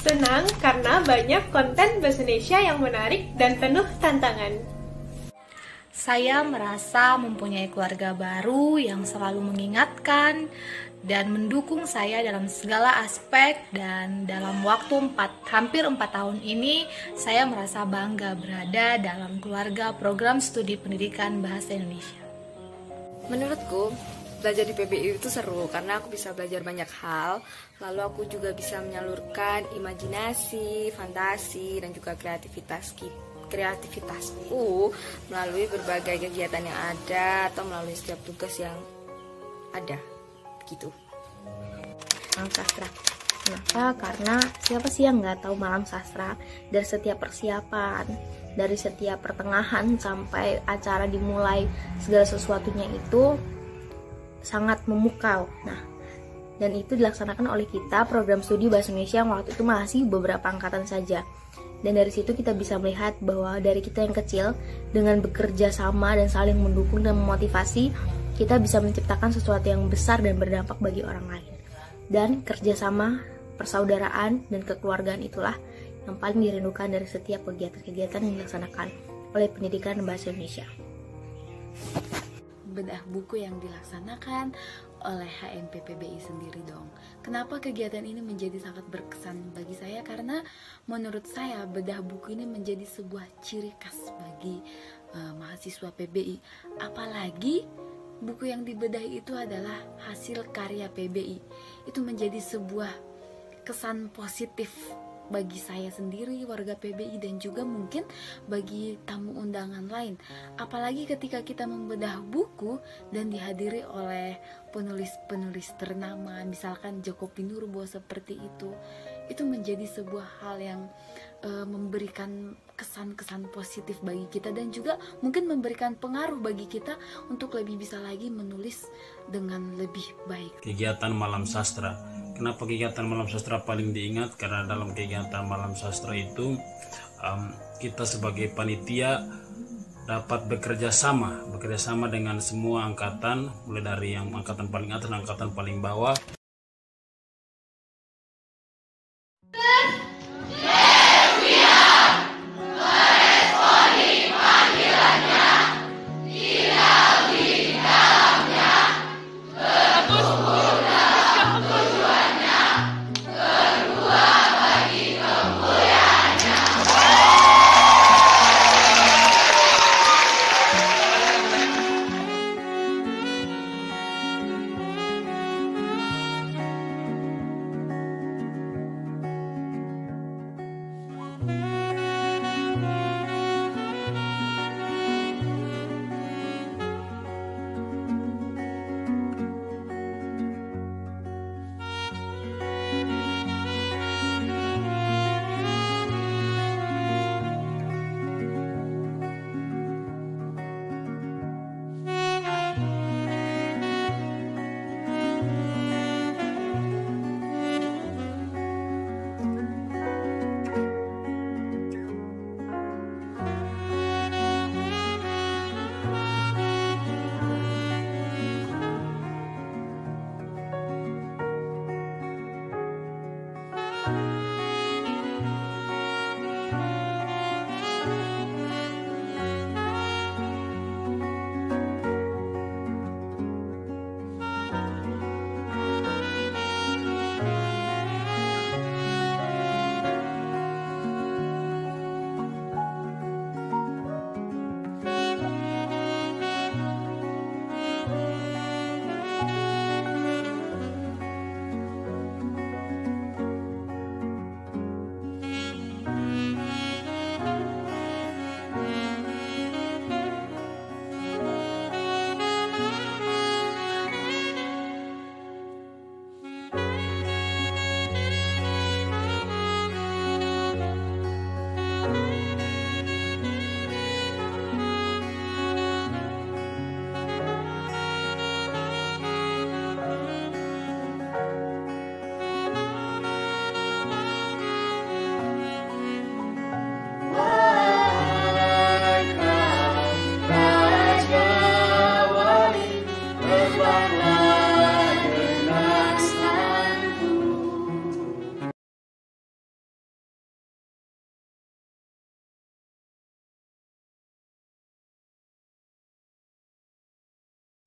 Senang karena banyak konten bahasa Indonesia yang menarik dan penuh tantangan. Saya merasa mempunyai keluarga baru yang selalu mengingatkan dan mendukung saya dalam segala aspek, dan dalam waktu hampir 4 tahun ini saya merasa bangga berada dalam keluarga program studi pendidikan bahasa Indonesia. Menurutku, belajar di PBI itu seru karena aku bisa belajar banyak hal, lalu aku juga bisa menyalurkan imajinasi, fantasi, dan juga kreativitasku melalui berbagai kegiatan yang ada atau melalui setiap tugas yang ada, gitu. Malam sastra. Kenapa? Karena siapa sih yang nggak tahu malam sastra? Dari setiap persiapan, dari setiap pertengahan sampai acara dimulai, segala sesuatunya itu sangat memukau. Nah, dan itu dilaksanakan oleh kita program studi bahasa Indonesia yang waktu itu masih beberapa angkatan saja. Dan dari situ kita bisa melihat bahwa dari kita yang kecil, dengan bekerja sama dan saling mendukung dan memotivasi, kita bisa menciptakan sesuatu yang besar dan berdampak bagi orang lain. Dan kerjasama, persaudaraan, dan kekeluargaan itulah yang paling dirindukan dari setiap kegiatan-kegiatan yang dilaksanakan oleh pendidikan bahasa Indonesia. Bedah buku yang dilaksanakan oleh HMPPBI sendiri dong. Kenapa kegiatan ini menjadi sangat berkesan bagi saya? Karena menurut saya bedah buku ini menjadi sebuah ciri khas bagi mahasiswa PBI. Apalagi buku yang dibedahi itu adalah hasil karya PBI. Itu menjadi sebuah kesan positif bagi saya sendiri, warga PBI, dan juga mungkin bagi tamu undangan lain. Apalagi ketika kita membedah buku dan dihadiri oleh penulis-penulis ternama, misalkan Djoko Pinurbo seperti itu menjadi sebuah hal yang memberikan kesan-kesan positif bagi kita, dan juga mungkin memberikan pengaruh bagi kita untuk lebih bisa lagi menulis dengan lebih baik. Kegiatan malam sastra. Kenapa kegiatan malam sastra paling diingat? Karena dalam kegiatan malam sastra itu kita sebagai panitia dapat bekerja sama dengan semua angkatan, mulai dari yang angkatan paling atas dan angkatan paling bawah.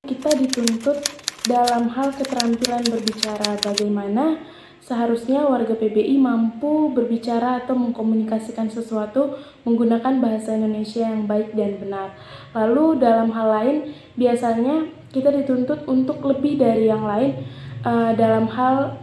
Kita dituntut dalam hal keterampilan berbicara, bagaimana seharusnya warga PBI mampu berbicara atau mengkomunikasikan sesuatu menggunakan bahasa Indonesia yang baik dan benar. Lalu dalam hal lain, biasanya kita dituntut untuk lebih dari yang lain dalam hal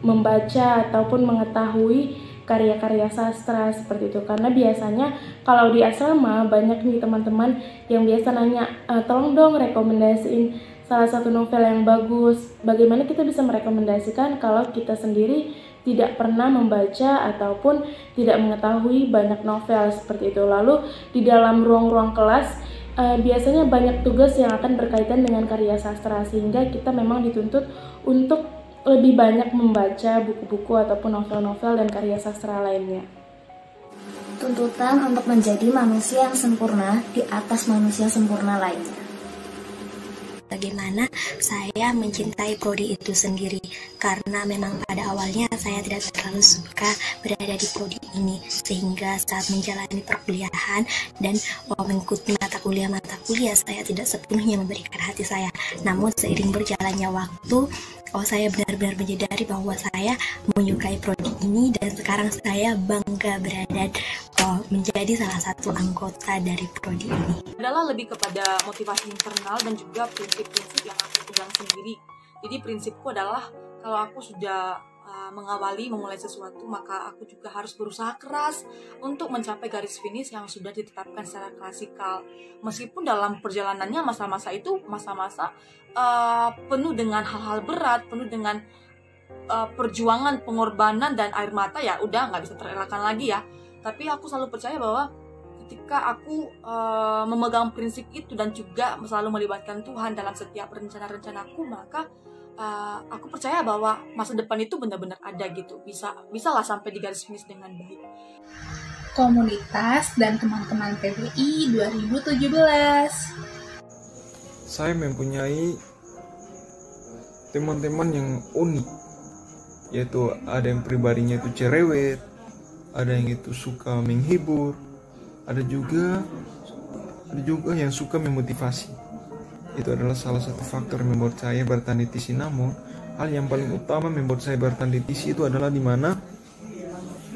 membaca ataupun mengetahui karya-karya sastra seperti itu. Karena biasanya kalau di asrama banyak nih teman-teman yang biasa nanya, tolong dong rekomendasiin salah satu novel yang bagus. Bagaimana kita bisa merekomendasikan kalau kita sendiri tidak pernah membaca ataupun tidak mengetahui banyak novel seperti itu. Lalu di dalam ruang-ruang kelas biasanya banyak tugas yang akan berkaitan dengan karya sastra, sehingga kita memang dituntut untuk lebih banyak membaca buku-buku ataupun novel-novel dan karya sastra lainnya. Tuntutan untuk menjadi manusia yang sempurna di atas manusia sempurna lainnya. Bagaimana saya mencintai prodi itu sendiri, karena memang pada awalnya saya tidak terlalu suka berada di prodi ini, sehingga saat menjalani perkuliahan dan mengikuti mata kuliah saya tidak sepenuhnya memberikan hati saya. Namun seiring berjalannya waktu, saya benar-benar menyadari bahwa saya menyukai prodi ini, dan sekarang saya bangga berada menjadi salah satu anggota dari prodi ini. Adalah lebih kepada motivasi internal dan juga prinsip-prinsip yang aku pegang sendiri. Jadi prinsipku adalah kalau aku sudah memulai sesuatu, maka aku juga harus berusaha keras untuk mencapai garis finish yang sudah ditetapkan secara klasikal. Meskipun dalam perjalanannya masa-masa itu masa-masa penuh dengan hal-hal berat, penuh dengan perjuangan, pengorbanan dan air mata, ya udah nggak bisa terelakkan lagi ya. Tapi aku selalu percaya bahwa ketika aku memegang prinsip itu dan juga selalu melibatkan Tuhan dalam setiap rencana-rencanaku, maka aku percaya bahwa masa depan itu benar-benar ada gitu. Bisalah sampai di garis finish dengan baik. Komunitas dan teman-teman PBI 2017. Saya mempunyai teman-teman yang unik, yaitu ada yang pribadinya itu cerewet, ada yang itu suka menghibur, ada juga yang suka memotivasi. Itu adalah salah satu faktor yang membuat saya bertahan di TISI. Namun hal yang paling utama membuat saya bertahan di TISI itu adalah dimana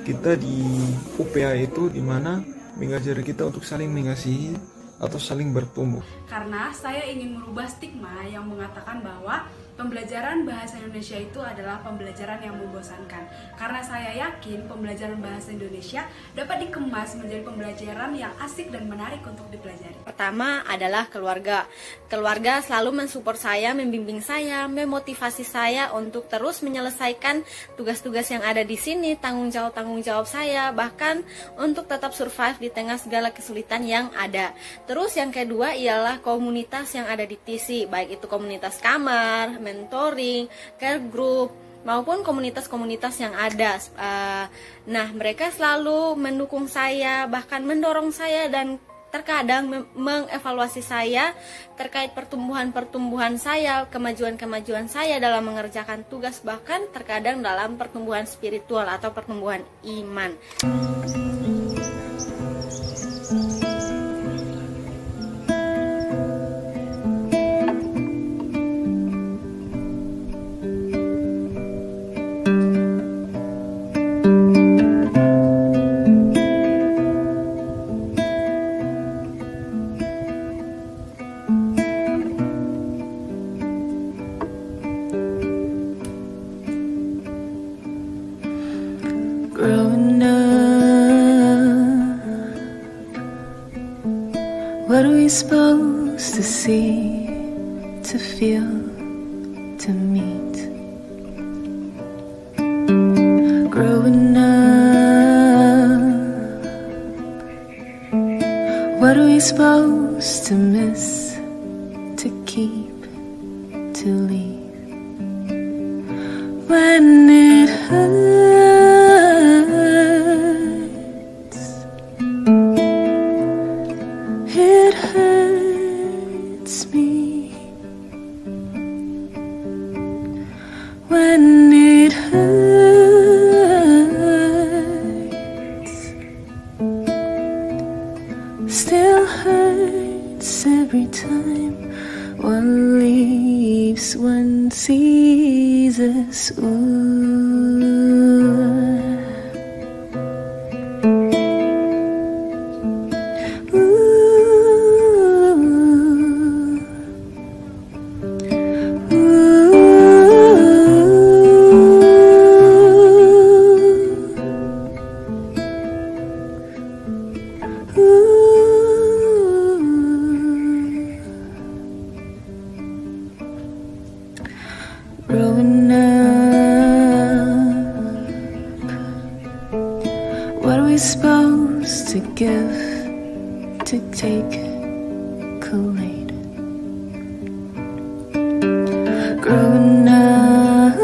kita di UPA itu dimana mengajari kita untuk saling mengasihi atau saling bertumbuh. Karena saya ingin merubah stigma yang mengatakan bahwa pembelajaran bahasa Indonesia itu adalah pembelajaran yang membosankan. Karena saya yakin pembelajaran bahasa Indonesia dapat dikemas menjadi pembelajaran yang asik dan menarik untuk dipelajari. Pertama adalah keluarga. Keluarga selalu mensupport saya, membimbing saya, memotivasi saya untuk terus menyelesaikan tugas-tugas yang ada di sini, tanggung jawab saya, bahkan untuk tetap survive di tengah segala kesulitan yang ada. Terus yang kedua ialah komunitas yang ada di TISI, baik itu komunitas kamar, mentoring, care group, maupun komunitas-komunitas yang ada. Nah, mereka selalu mendukung saya, bahkan mendorong saya, dan terkadang mengevaluasi saya terkait pertumbuhan saya, kemajuan saya dalam mengerjakan tugas, bahkan terkadang dalam pertumbuhan spiritual atau pertumbuhan iman. Growing up, what are we supposed to see, to feel, to meet? Growing up, what are we supposed to miss, to keep, to leave? When it hurts, it hurts me. When it hurts, still hurts every time one sees us. Growing up, what are we supposed to give to take Kool-Aid? Growing up,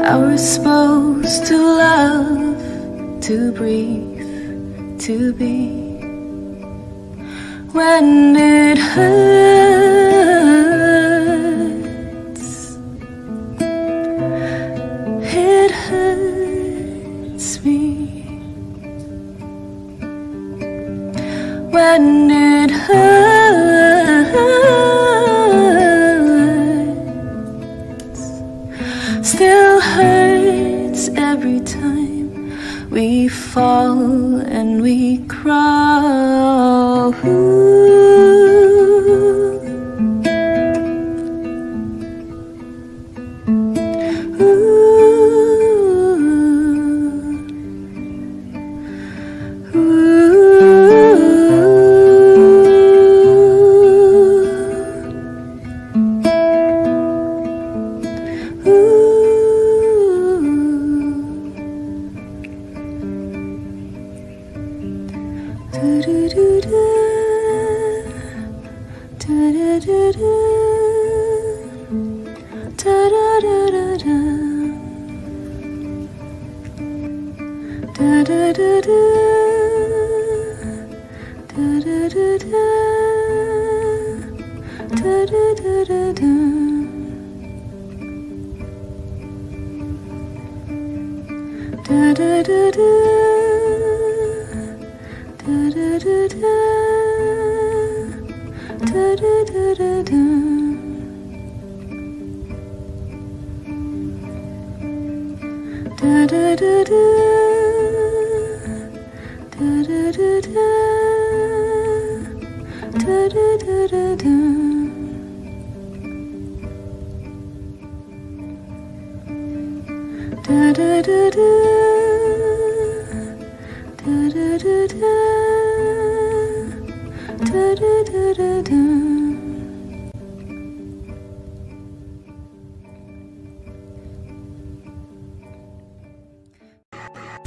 I was supposed to love, to breathe, to be. When it hurts, it hurts me. When it hurts, still hurts every time we fall and we crawl.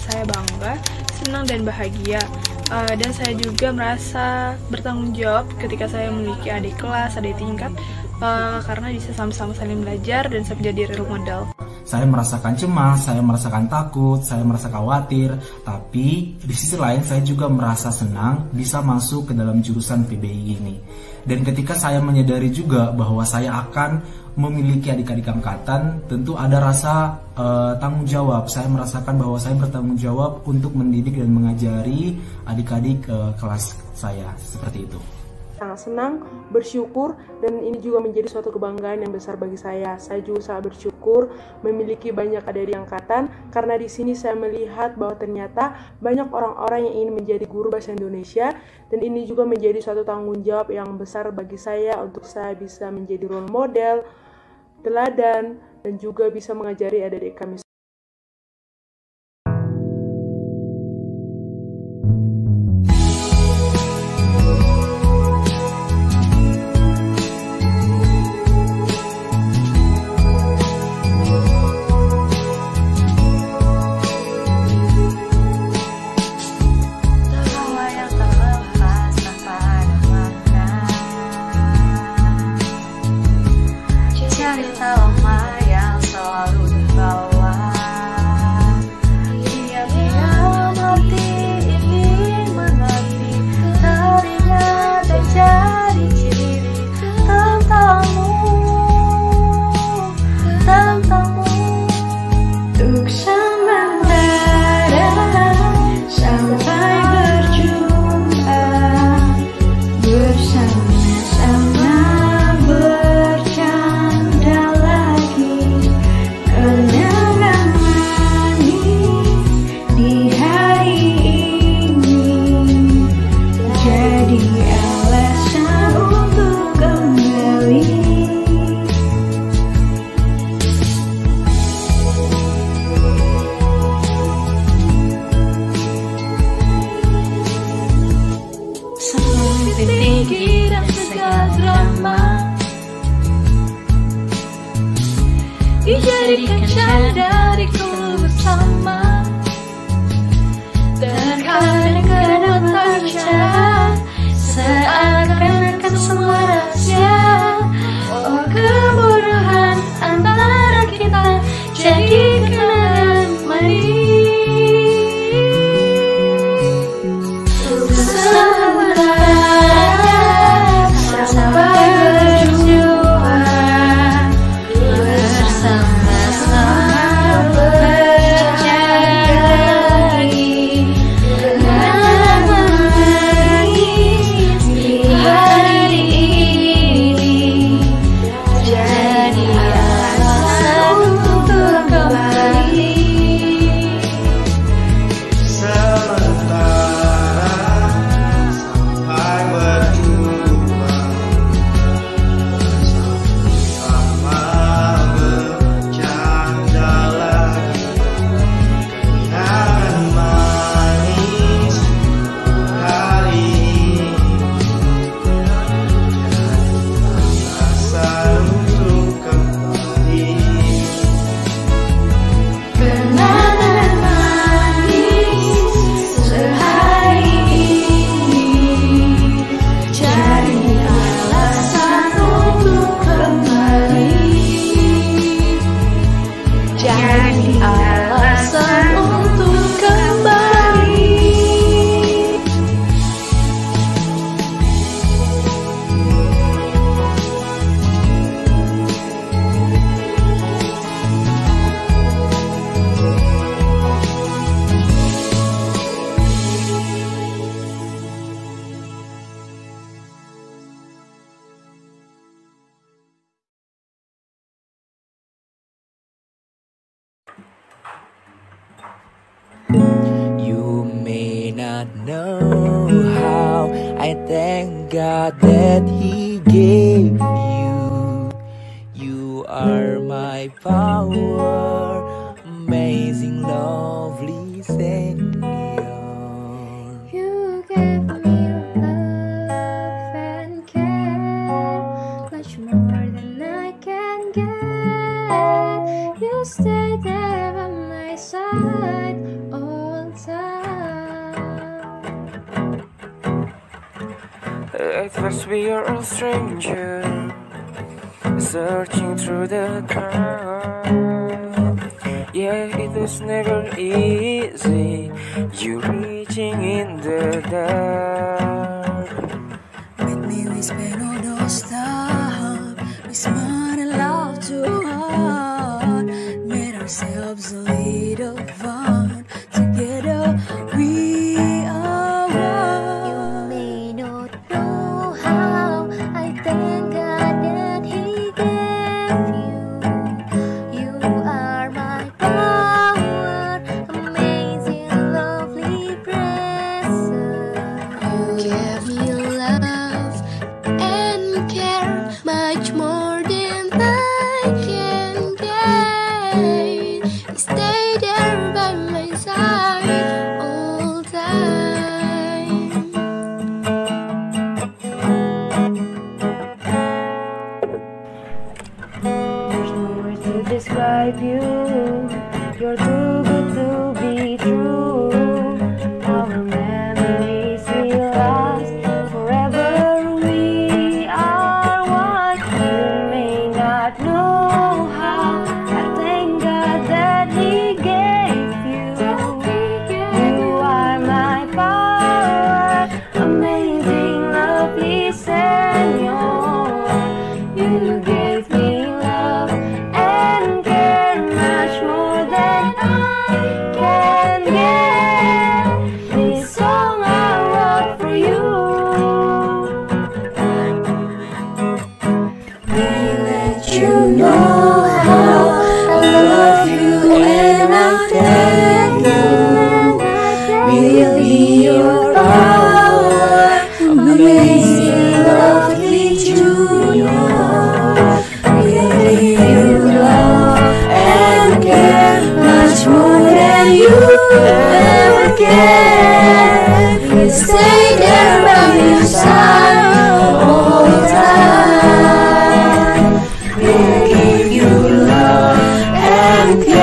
Saya bangga, senang dan bahagia, dan saya juga merasa bertanggung jawab ketika saya memiliki adik kelas, adik tingkat, karena bisa sama-sama saling belajar dan saya menjadi role model. Saya merasakan cemas, saya merasakan takut, saya merasa khawatir, tapi di sisi lain saya juga merasa senang bisa masuk ke dalam jurusan PBI ini. Dan ketika saya menyadari juga bahwa saya akan memiliki adik-adik angkatan, tentu ada rasa tanggung jawab. Saya merasakan bahwa saya bertanggung jawab untuk mendidik dan mengajari adik-adik kelas saya, seperti itu. Sangat senang, bersyukur, dan ini juga menjadi suatu kebanggaan yang besar bagi saya. Saya juga sangat bersyukur memiliki banyak adik-adik angkatan, karena di sini saya melihat bahwa ternyata banyak orang-orang yang ingin menjadi guru bahasa Indonesia, dan ini juga menjadi suatu tanggung jawab yang besar bagi saya untuk saya bisa menjadi role model, teladan, dan juga bisa mengajari adik-adik kami. Cerita lama yang selalu terbawa kenangan manis di hari ini jadi alasan untuk kembali. Sampai tinggi dan segala drama dijadikan canda dariku bersama, dan kadang-kadang terbicara seakan-akan semua rahasia. Oh, kebodohan antara kita jadi kenangan manis. Sampai berjumpa bersama-sama berjanji, kenangan manis di hari ini jadi alasan untuk kembali. Kenangan manis sehari ini jadi alasan untuk kembali. Jadi alasan untuk kembali. You may not know how I thank God that He gave you. You are my power, amazing, lovely Savior. You gave me love and care, much more than I can get. You stay there by my side all time. At first we are a stranger, searching through the crowd. Yeah, it was never easy, you reaching in the dark. With me we spend all those time, we smile and laugh too hard, made ourselves a little fun. Together we are one. You may not know how I thank God that He gave you. You are my power, amazing, lovely presence. You gave me love and care, much more than I can gain. Stay there by my side all time. There's no words to describe you. You're too good to be true. Our memories will last forever. We are one. You may not know how I thank God that He gave you. You are my power, amazing, lovely Savior. You gave me love and care, much more than I can.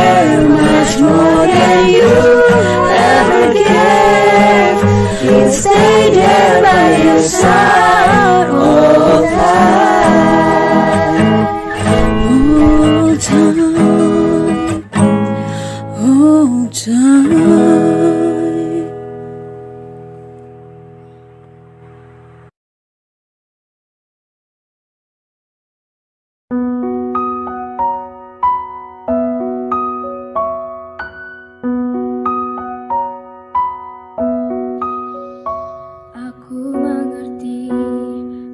care much more than you ever gave. He'll stay there by your side all time. All time. All time. Aku mengerti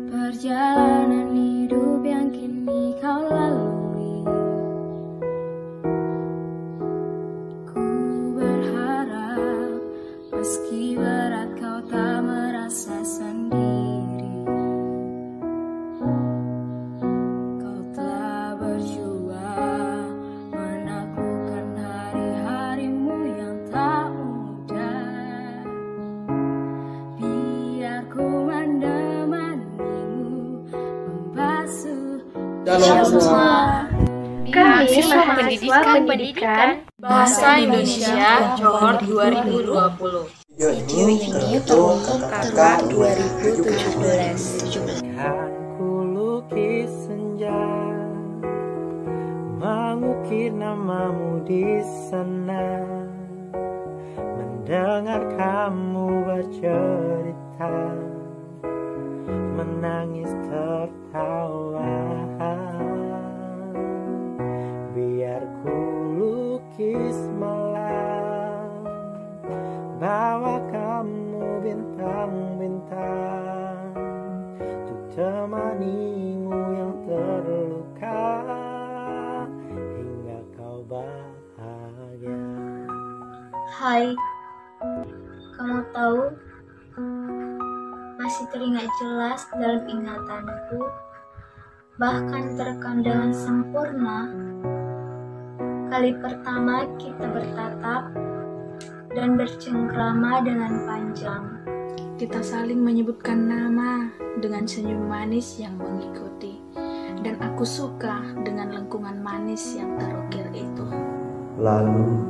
perjalanan hidup yang kini kau lalui. Ku berharap meski berat kau tak merasa sendiri. Kau telah berjuang menaklukkan hari-harimu yang tak mudah. Biar ku menemanimu membasuh Shalom semua. Kami mahasiswa pendidikan Bahasa Indonesia Johor 2020. Video ini untuk kakak 2017. Ku lukis senja, mengukir namamu di sana, mendengar kamu bercerita, menangis tertawa. Biar ku lukis malam, bawa kamu bintang-bintang, untuk temanimu yang terluka, hingga kau bahagia. Hai, kamu tahu, masih teringat jelas dalam ingatanku, bahkan terekam dengan sempurna, kali pertama kita bertatap dan bercengkrama dengan panjang. Kita saling menyebutkan nama dengan senyum manis yang mengikuti. Dan aku suka dengan lengkungan manis yang terukir itu. Lalu,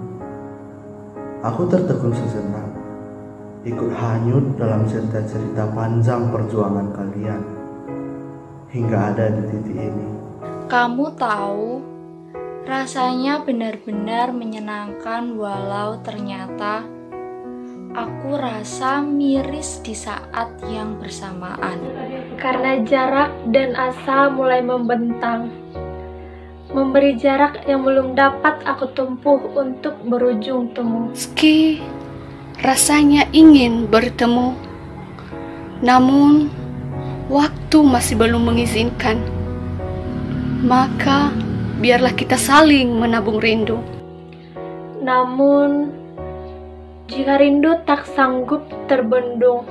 aku tertegun sejenak, ikut hanyut dalam cerita-cerita panjang perjuangan kalian, hingga ada di titik ini. Kamu tahu, rasanya benar-benar menyenangkan walau ternyata aku rasa miris di saat yang bersamaan. Karena jarak dan asa mulai membentang, memberi jarak yang belum dapat aku tempuh untuk berujung temu. Meski rasanya ingin bertemu, namun waktu masih belum mengizinkan. Maka biarlah kita saling menabung rindu. Namun, jika rindu tak sanggup terbendung,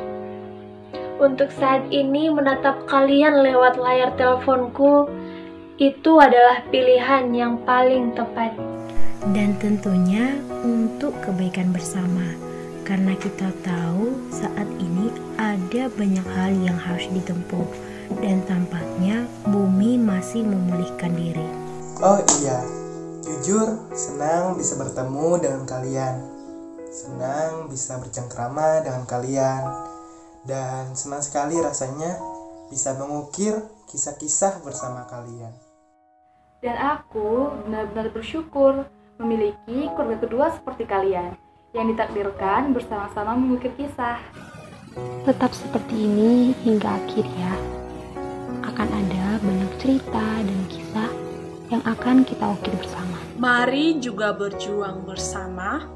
untuk saat ini menatap kalian lewat layar teleponku, itu adalah pilihan yang paling tepat. Dan tentunya untuk kebaikan bersama, karena kita tahu saat ini ada banyak hal yang harus ditempuh, dan tampaknya bumi masih memulihkan diri. Oh iya, jujur senang bisa bertemu dengan kalian, senang bisa bercengkrama dengan kalian, dan senang sekali rasanya bisa mengukir kisah-kisah bersama kalian. Dan aku benar-benar bersyukur memiliki keluarga kedua seperti kalian, yang ditakdirkan bersama-sama mengukir kisah. Tetap seperti ini hingga akhir ya. Akan ada banyak cerita dan kisah yang akan kita ukir bersama. Mari juga berjuang bersama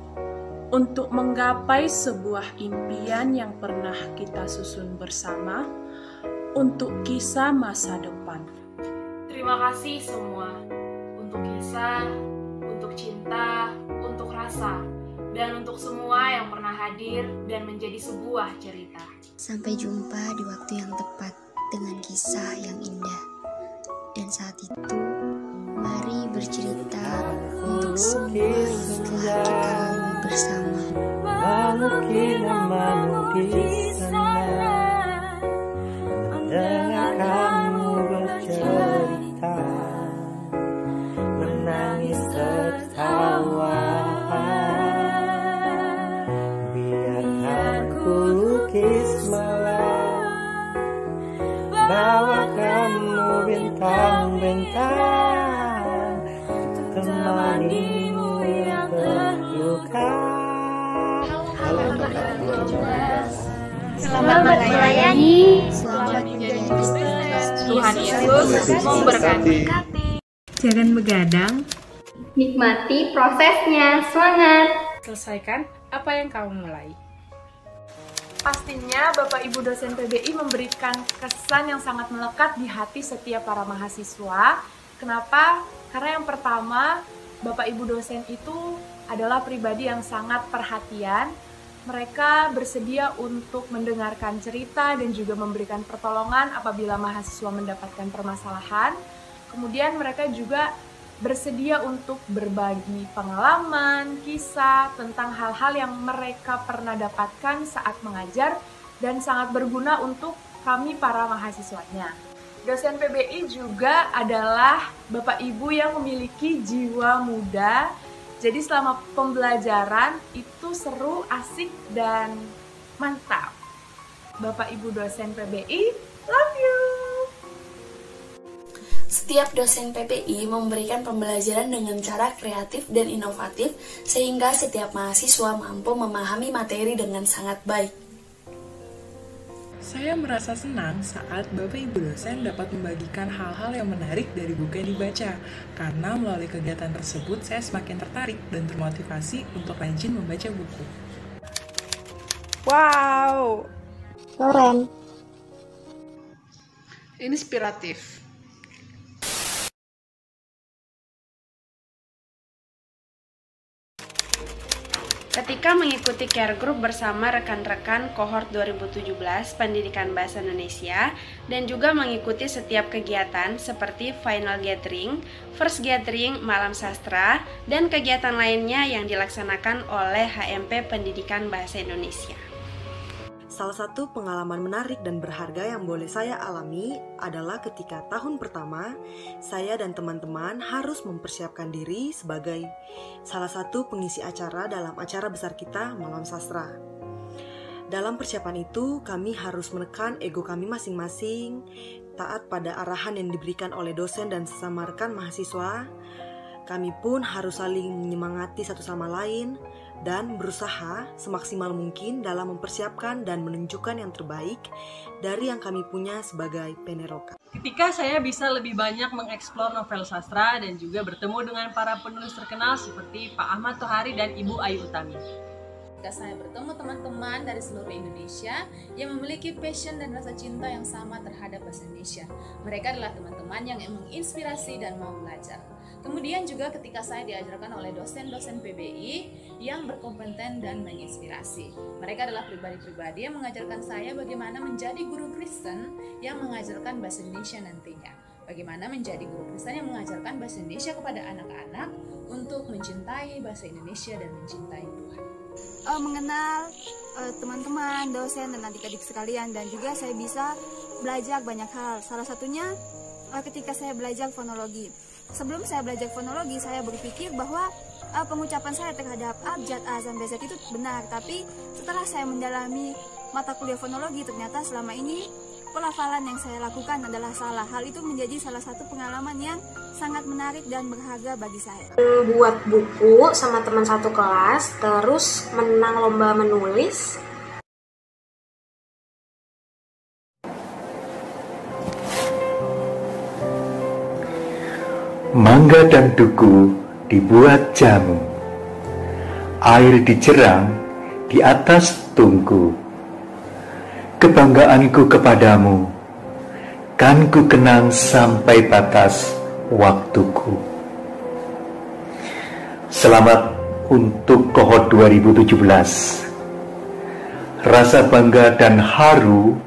untuk menggapai sebuah impian yang pernah kita susun bersama untuk kisah masa depan. Terima kasih semua untuk kisah, untuk cinta, untuk rasa, dan untuk semua yang pernah hadir dan menjadi sebuah cerita. Sampai jumpa di waktu yang tepat dengan kisah yang indah. Dan saat itu, mari bercerita untuk semua yang telah kita lalui bersama. Mengukir namamu di sana, mendengar kamu bercerita, menangis tertawa. bawakanmu bintang-bintang, temanimu yang terluka. Selamat melayani. Selamat menjadi Kristen. Tuhan Yesus memberkati. Jangan begadang. Nikmati prosesnya. Semangat. Selesaikan apa yang kamu mulai. Pastinya Bapak Ibu dosen PBI memberikan kesan yang sangat melekat di hati setiap para mahasiswa. Kenapa? Karena yang pertama, Bapak Ibu dosen itu adalah pribadi yang sangat perhatian. Mereka bersedia untuk mendengarkan cerita dan juga memberikan pertolongan apabila mahasiswa mendapatkan permasalahan. Kemudian mereka juga bersedia untuk berbagi pengalaman, kisah tentang hal-hal yang mereka pernah dapatkan saat mengajar dan sangat berguna untuk kami para mahasiswanya. Dosen PBI juga adalah Bapak Ibu yang memiliki jiwa muda. Jadi selama pembelajaran itu seru, asik, dan mantap. Bapak Ibu dosen PBI, love you! Setiap dosen PBI memberikan pembelajaran dengan cara kreatif dan inovatif sehingga setiap mahasiswa mampu memahami materi dengan sangat baik. Saya merasa senang saat Bapak Ibu dosen dapat membagikan hal-hal yang menarik dari buku yang dibaca, karena melalui kegiatan tersebut saya semakin tertarik dan termotivasi untuk rajin membaca buku. Wow, Keren. inspiratif. Ketika mengikuti care group bersama rekan-rekan kohort 2017 Pendidikan Bahasa Indonesia dan juga mengikuti setiap kegiatan seperti final gathering, first gathering, malam sastra, dan kegiatan lainnya yang dilaksanakan oleh HMP Pendidikan Bahasa Indonesia. Salah satu pengalaman menarik dan berharga yang boleh saya alami adalah ketika tahun pertama, saya dan teman-teman harus mempersiapkan diri sebagai salah satu pengisi acara dalam acara besar kita, Malam Sastra. Dalam persiapan itu, kami harus menekan ego kami masing-masing, taat pada arahan yang diberikan oleh dosen dan sesama rekan mahasiswa. Kami pun harus saling menyemangati satu sama lain, dan berusaha semaksimal mungkin dalam mempersiapkan dan menunjukkan yang terbaik dari yang kami punya sebagai peneroka. Ketika saya bisa lebih banyak mengeksplor novel sastra dan juga bertemu dengan para penulis terkenal seperti Pak Ahmad Tohari dan Ibu Ayu Utami. Ketika saya bertemu teman-teman dari seluruh Indonesia yang memiliki passion dan rasa cinta yang sama terhadap bahasa Indonesia. Mereka adalah teman-teman yang menginspirasi dan mau belajar. Kemudian juga ketika saya diajarkan oleh dosen-dosen PBI yang berkompeten dan menginspirasi. Mereka adalah pribadi-pribadi yang mengajarkan saya bagaimana menjadi guru Kristen yang mengajarkan bahasa Indonesia nantinya. Bagaimana menjadi guru Kristen yang mengajarkan bahasa Indonesia kepada anak-anak untuk mencintai bahasa Indonesia dan mencintai Tuhan. Mengenal teman-teman, dosen, dan adik-adik sekalian, dan juga saya bisa belajar banyak hal. Salah satunya ketika saya belajar fonologi. Sebelum saya belajar fonologi, saya berpikir bahwa pengucapan saya terhadap abjad, azan, bezat itu benar. Tapi setelah saya mendalami mata kuliah fonologi, ternyata selama ini pelafalan yang saya lakukan adalah salah. Hal itu menjadi salah satu pengalaman yang sangat menarik dan berharga bagi saya. Buat buku sama teman satu kelas, terus menang lomba menulis. Mangga dan duku dibuat jamu, air dijerang di atas tungku. Kebanggaanku kepadamu, kan ku kenang sampai batas waktuku. Selamat untuk kohort 2017. Rasa bangga dan haru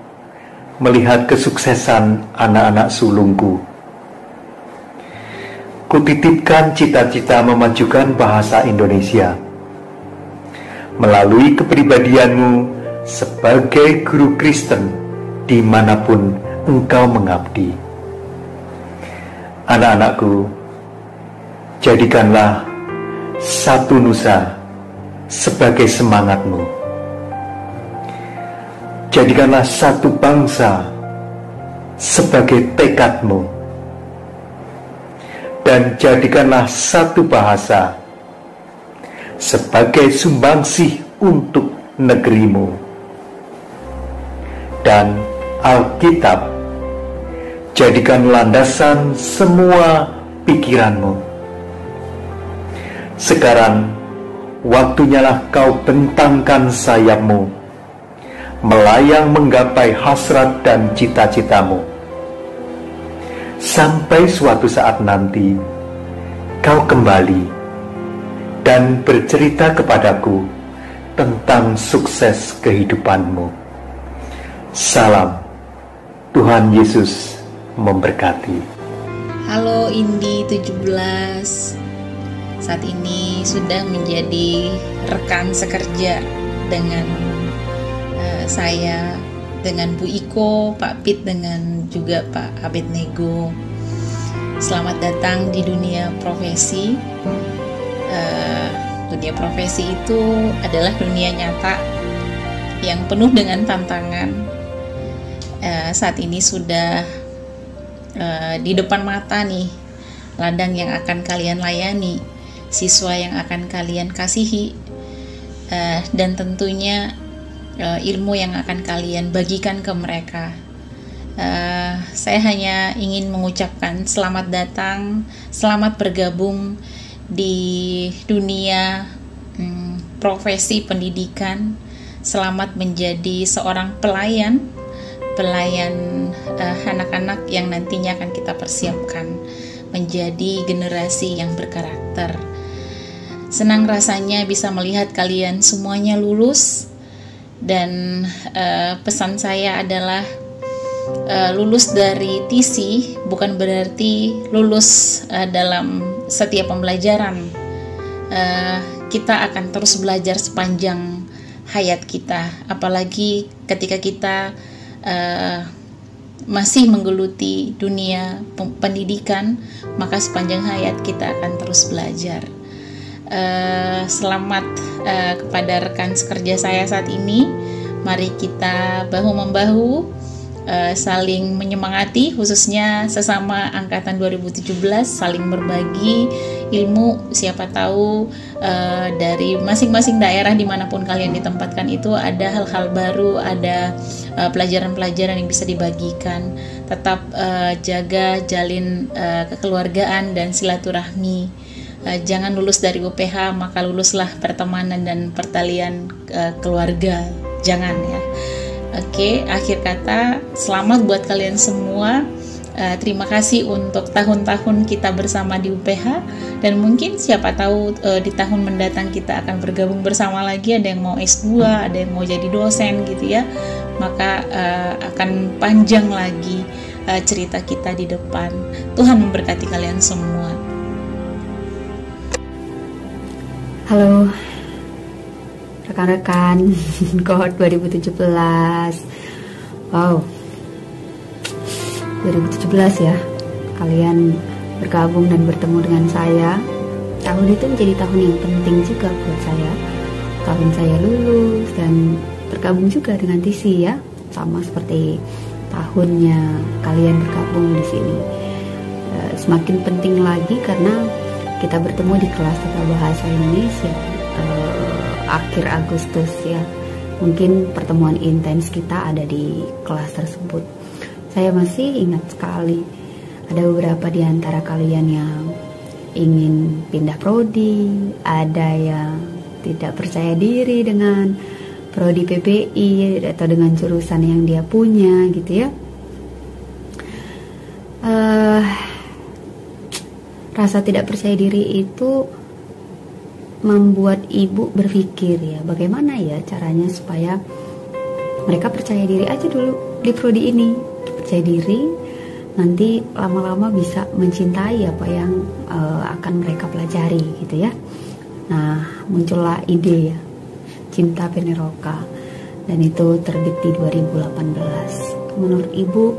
melihat kesuksesan anak-anak sulungku. Kutitipkan cita-cita memajukan bahasa Indonesia melalui kepribadianmu sebagai guru Kristen dimanapun engkau mengabdi. Anak-anakku, jadikanlah satu nusa sebagai semangatmu. Jadikanlah satu bangsa sebagai tekadmu, dan jadikanlah satu bahasa sebagai sumbangsih untuk negerimu, dan Alkitab jadikan landasan semua pikiranmu. Sekarang waktunyalah kau bentangkan sayapmu, melayang menggapai hasrat dan cita-citamu, sampai suatu saat nanti kau kembali dan bercerita kepadaku tentang sukses kehidupanmu. Salam, Tuhan Yesus memberkati. Halo Indi 17. Saat ini sudah menjadi rekan sekerja dengan saya, dengan Bu Iko, Pak Pit, dengan juga Pak Abednego. Selamat datang di dunia profesi. Dunia profesi itu adalah dunia nyata yang penuh dengan tantangan. Saat ini sudah di depan mata nih ladang yang akan kalian layani, siswa yang akan kalian kasihi, dan tentunya ilmu yang akan kalian bagikan ke mereka. Saya hanya ingin mengucapkan selamat datang, selamat bergabung di dunia profesi pendidikan, selamat menjadi seorang pelayan anak-anak yang nantinya akan kita persiapkan menjadi generasi yang berkarakter. Senang rasanya bisa melihat kalian semuanya lulus, dan pesan saya adalah lulus dari TC bukan berarti lulus dalam setiap pembelajaran. Kita akan terus belajar sepanjang hayat kita, apalagi ketika kita masih menggeluti dunia pendidikan, maka sepanjang hayat kita akan terus belajar. Selamat kepada rekan sekerja saya saat ini. Mari kita bahu-membahu, saling menyemangati, khususnya sesama angkatan 2017, saling berbagi ilmu. Siapa tahu dari masing-masing daerah dimanapun kalian ditempatkan itu ada hal-hal baru, ada pelajaran-pelajaran yang bisa dibagikan. Tetap jaga jalin kekeluargaan dan silaturahmi. Jangan lulus dari UPH maka luluslah pertemanan dan pertalian keluarga, jangan ya. Oke, akhir kata, selamat buat kalian semua. Terima kasih untuk tahun-tahun kita bersama di UPH, dan mungkin siapa tahu di tahun mendatang kita akan bergabung bersama lagi. Ada yang mau S2, ada yang mau jadi dosen gitu ya. Maka akan panjang lagi cerita kita di depan. Tuhan memberkati kalian semua. Halo rekan-rekan kohort 2017. Wow, 2017 ya, kalian bergabung dan bertemu dengan saya. Tahun itu menjadi tahun yang penting juga buat saya. Tahun saya lulus dan bergabung juga dengan TC ya, sama seperti tahunnya kalian bergabung di sini. Semakin penting lagi karena kita bertemu di kelas tata bahasa Indonesia akhir Agustus ya. Mungkin pertemuan intens kita ada di kelas tersebut. Saya masih ingat sekali ada beberapa di antara kalian yang ingin pindah prodi, ada yang tidak percaya diri dengan prodi PBI atau dengan jurusan yang dia punya gitu ya. Rasa tidak percaya diri itu membuat ibu berpikir ya, bagaimana ya caranya supaya mereka percaya diri aja dulu di prodi ini. Percaya diri, nanti lama-lama bisa mencintai apa yang akan mereka pelajari gitu ya. Nah, muncullah ide ya, Cinta Peneroka, dan itu terbit di 2018. Menurut ibu,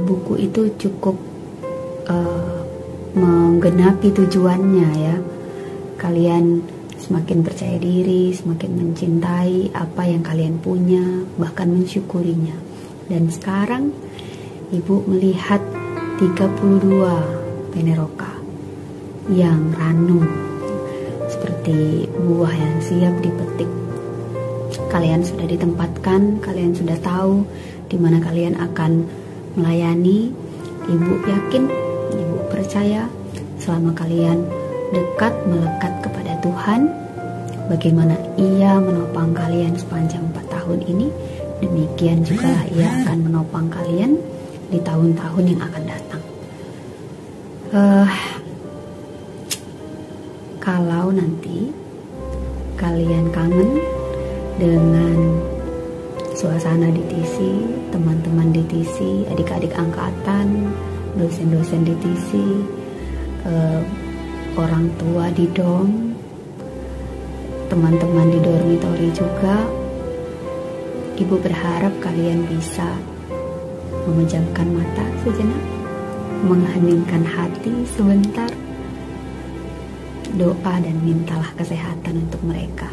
buku itu cukup menggenapi tujuannya ya. Kalian semakin percaya diri, semakin mencintai apa yang kalian punya, bahkan mensyukurinya. Dan sekarang Ibu melihat 32 peneroka yang ranum seperti buah yang siap dipetik. Kalian sudah ditempatkan, kalian sudah tahu di mana kalian akan melayani. Ibu yakin, ibu percaya selama kalian dekat melekat kepada Tuhan, bagaimana Ia menopang kalian sepanjang 4 tahun ini, demikian juga Ia akan menopang kalian di tahun-tahun yang akan datang. Kalau nanti kalian kangen dengan suasana DTC, teman-teman DTC, adik-adik angkatan, dosen-dosen DTC, orang tua di dorm, teman-teman di dormitory juga, Ibu berharap kalian bisa memejamkan mata sejenak, mengheningkan hati sebentar, doa dan mintalah kesehatan untuk mereka,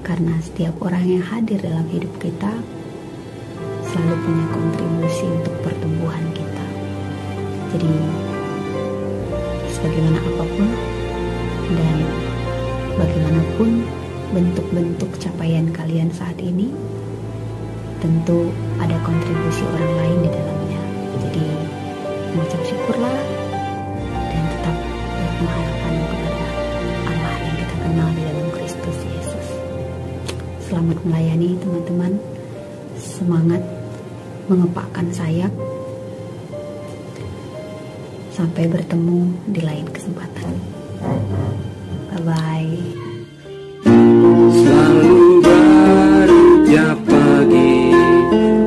karena setiap orang yang hadir dalam hidup kita selalu punya kontribusi untuk pertumbuhan kita. Jadi sebagaimana apapun dan bagaimanapun bentuk-bentuk capaian kalian saat ini, tentu ada kontribusi orang lain di dalamnya. Jadi mengucap syukurlah dan tetap berpengharapan kepada Allah yang kita kenal di dalam Kristus Yesus. Selamat melayani teman-teman, semangat mengepakkan sayap. Sampai bertemu di lain kesempatan. Bye-bye. Selalu baru tiap pagi,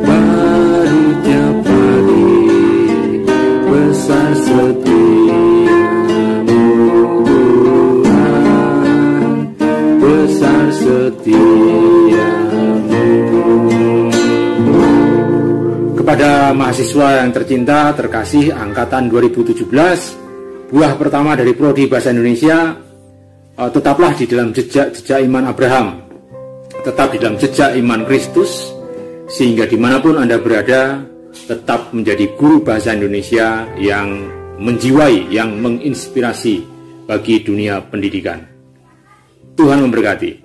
baru tiap pagi, besar setiamu Tuhan, besar setiamu. Kepada mahasiswa yang tercinta, terkasih angkatan 2017, buah pertama dari Prodi Bahasa Indonesia, tetaplah di dalam jejak iman Abraham, tetap di dalam jejak iman Kristus, sehingga dimanapun Anda berada, tetap menjadi guru bahasa Indonesia yang menjiwai, yang menginspirasi bagi dunia pendidikan. Tuhan memberkati.